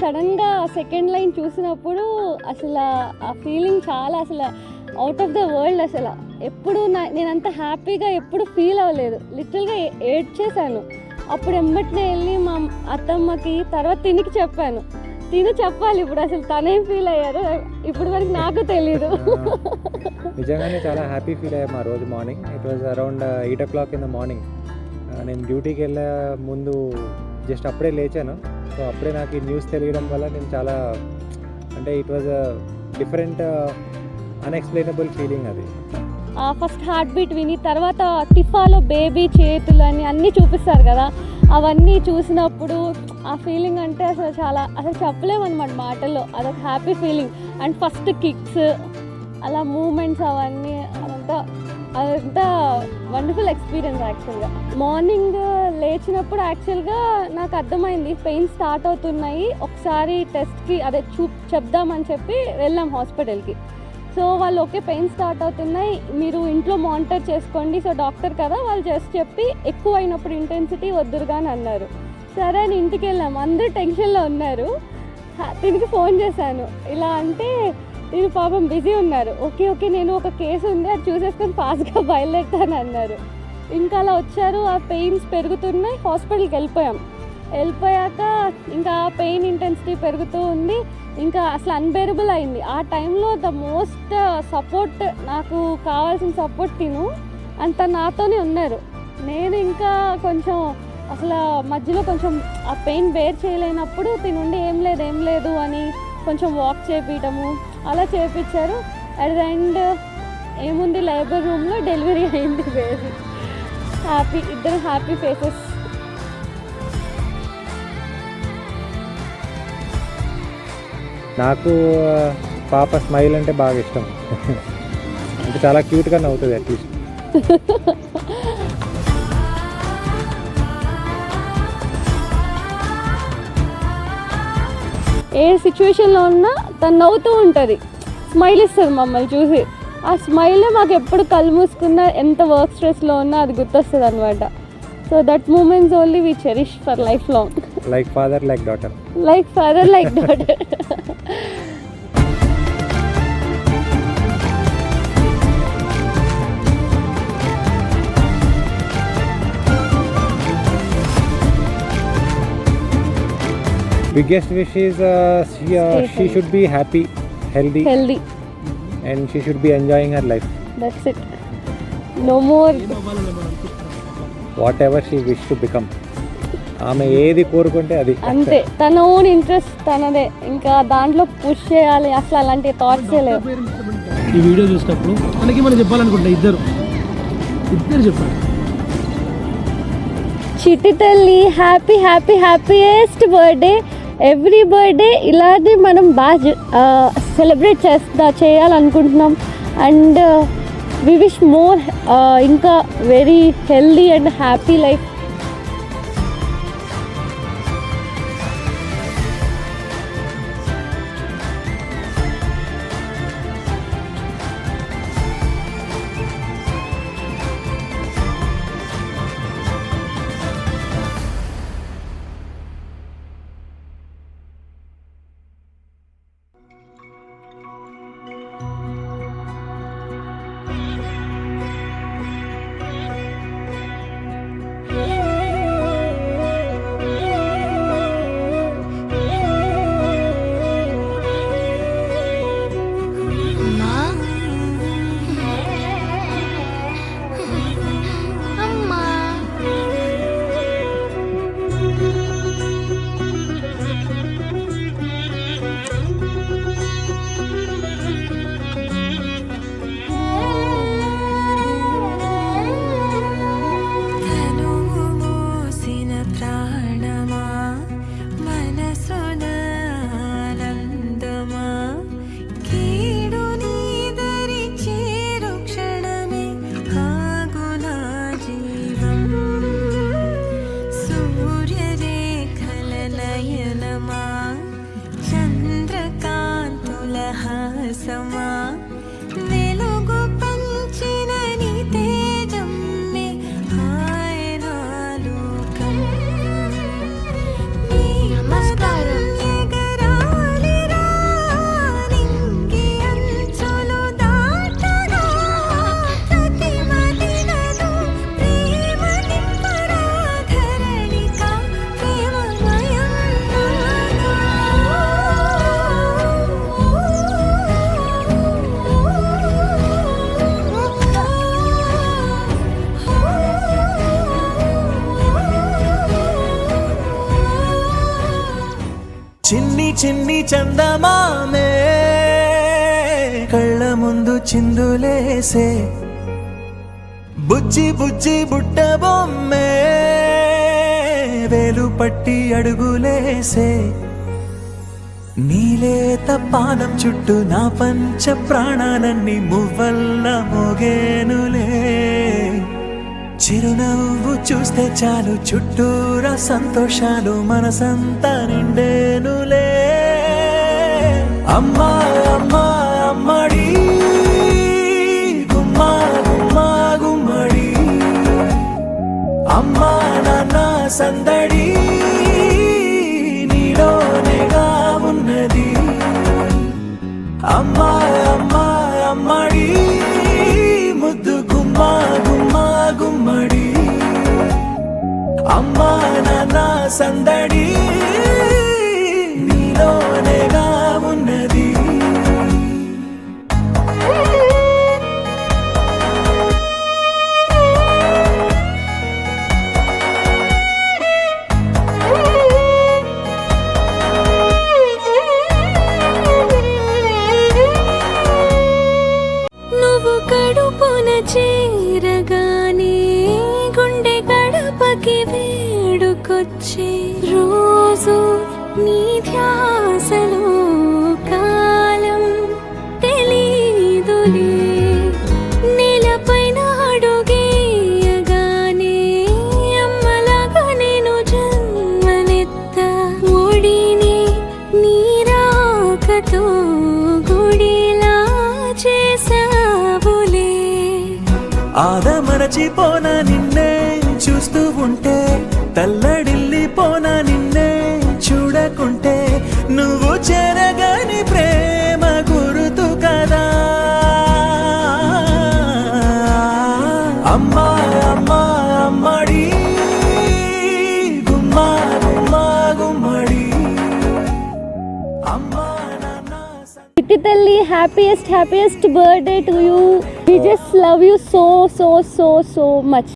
సడన్గా second line చూసినప్పుడు అసలు ఆ ఫీలింగ్ చాలా అసలు అవుట్ ఆఫ్ ద వరల్డ్. అసలు ఎప్పుడు నేనంత హ్యాపీగా ఎప్పుడు ఫీల్ అవ్వలేదు. లిటరల్గా ఏడ్చేసాను. అప్పుడు ఎమ్మటినే వెళ్ళి మా అత్తమ్మకి తర్వాత తినికి చెప్పాను. తిని చెప్పాలి ఇప్పుడు అసలు తనేం ఫీల్ అయ్యారు ఇప్పుడు వరకు నాకు తెలీదు. నిజంగానే చాలా హ్యాపీ ఫీల్ అయ్యాము ఆ రోజు morning. It was around 8 o'clock in the morning. నేను డ్యూటీకి వెళ్ళే ముందు జస్ట్ అప్పుడే లేచాను. సో అప్పుడే నాకు ఈ న్యూస్ తెలియడం వల్ల నేను చాలా అంటే it was different unexplainable feeling అది. ఫస్ట్ హార్ట్ బీట్ విని తర్వాత టిఫాలో బేబీ చేతులు అని అన్నీ చూపిస్తారు కదా, అవన్నీ చూసినప్పుడు ఆ ఫీలింగ్ అంటే అసలు చెప్పలేమన్నమాట మాటల్లో. అదొక happy feeling. And first kicks అలా మూమెంట్స్ అవన్నీ అదంతా వండర్ఫుల్ ఎక్స్పీరియన్స్. యాక్చువల్గా మార్నింగ్ లేచినప్పుడు యాక్చువల్గా నాకు అర్థమైంది పెయిన్ స్టార్ట్ అవుతున్నాయి, ఒకసారి టెస్ట్కి చెప్దామని చెప్పి వెళ్ళాం హాస్పిటల్కి. సో వాళ్ళు ఓకే పెయిన్ స్టార్ట్ అవుతున్నాయి, మీరు ఇంట్లో మానిటర్ చేసుకోండి. సో డాక్టర్ కదా వాళ్ళు జస్ట్ చెప్పి ఎక్కువ అయినప్పుడు ఇంటెన్సిటీ వద్దురుగా అని అన్నారు. సరే అని ఇంటికి వెళ్ళాము. అందరూ టెన్షన్లో ఉన్నారు. దీనికి ఫోన్ చేశాను. ఇలా అంటే నేను పాపం బిజీ ఉన్నారు. ఓకే నేను ఒక కేసు ఉంది అది చూసేసుకొని ఫాస్ట్గా బయలుదేరుతాను అన్నారు. ఇంకా అలా వచ్చారు. ఆ పెయిన్స్ పెరుగుతున్నాయి. హాస్పిటల్కి వెళ్ళిపోయాక ఇంకా పెయిన్ ఇంటెన్సిటీ పెరుగుతూ ఉంది. ఇంకా అసలు అన్బేరబుల్ అయింది. ఆ టైంలో ద మోస్ట్ సపోర్ట్, నాకు కావాల్సిన సపోర్ట్ తిను అంత నాతోనే ఉన్నారు. నేను ఇంకా కొంచెం అసలు మధ్యలో కొంచెం ఆ పెయిన్ బేర్ చేయలేనప్పుడు తినుండి ఏం లేదు అని కొంచెం వాక్ చేపించడము అలా చేపించారు. అట్ ద ఎండ్ ఏముంది, లేబర్ రూమ్లో డెలివరీ అయింది బేబీ. ఇద్దరు హ్యాపీ ఫేసెస్. నాకు పాప స్మైల్ అంటే బాగా ఇష్టం. అంటే చాలా క్యూట్గా నవ్వుతుంది అట్లీస్ట్. ఏ సిచ్యువేషన్లో ఉన్నా తను నవ్వుతూ ఉంటుంది, స్మైల్ ఇస్తుంది మమ్మల్ని చూసి. ఆ స్మైలే మాకు ఎప్పుడు కళ్ళు మూసుకున్నా ఎంత వర్క్ స్ట్రెస్లో ఉన్నా అది గుర్తొస్తుంది అనమాట. So that moments only we cherish for life long. Like father like daughter. Like father like daughter. Biggest wish is she should be happy, healthy, and she should be enjoying her life. That's it. No more. Whatever she wish to become. ఆమె ఏది కోరుకుంటే అది అంతే. తన own interest తనదే, ఇంకా దాంట్లో push చేయాలి అసలు అలాంటి థాట్స్ లేవు. ఈ వీడియో చూసినప్పుడు మనకి మనం చెప్పాలనుకుంటా ఇద్దరు చెప్పండి. చిట్టి తల్లి హ్యాపీయెస్ట్ బర్త్డే. ఎవ్రీ బర్త్డే ఇలాగే మనం బాగా సెలబ్రేట్ చేయాలనుకుంటున్నాం. అండ్ వి విష్ మోర్ ఇంకా very healthy and happy life. చిన్ని చందమామే కళ్ళ ముందు చిందులేసే బుజ్జి బుజ్జి బుట్ట బొమ్మే వేలు పట్టి అడుగులేసే నీలేత పాదం చుట్టూ నా పంచ ప్రాణాలన్నీ మువ్వల్ల మోగేనులే చిరునవ్వు చూస్తే చాలు చుట్టూరా సంతోషాలు మనసంతా నిండేనులే అమ్మా అమ్మా అమ్మడి గుమ్మా గుమ్మా గుమ్మడి అమ్మా నాన్న సందడి నీలోనేగా ఉన్నది అమ్మా అమ్మా అమ్మడి ముద్దు గుమ్మా గుమ్మా గుమ్మడి అమ్మా నాన్న సందడి నీలోనేగా ఉన్నది నువ్వు కడుపున చేరగానే గుండె గడపకి వేడుకొచ్చే రోజు నీ ధ్యాసలో కాలం తెలీదులే నేలపైన అడుగేయగానే అమ్మలాగా నేను జన్మనెత్త ఒడిని నీరాకతో గుడిలా చేసావులే ఆదమరచిపోన నిన్నే చూస్తూ ఉంటే తల్లడిల్లిపోన నిన్నే చూడకుంటే నువ్వు చెరగని ప్రేమ గురుతు కదా అమ్మా అమ్మా అమ్మడి గుమ్మా గుమ్మా గుమ్మడి అమ్మా నాన్న చిట్టి తల్లి happiest birthday to you. We just love you so much.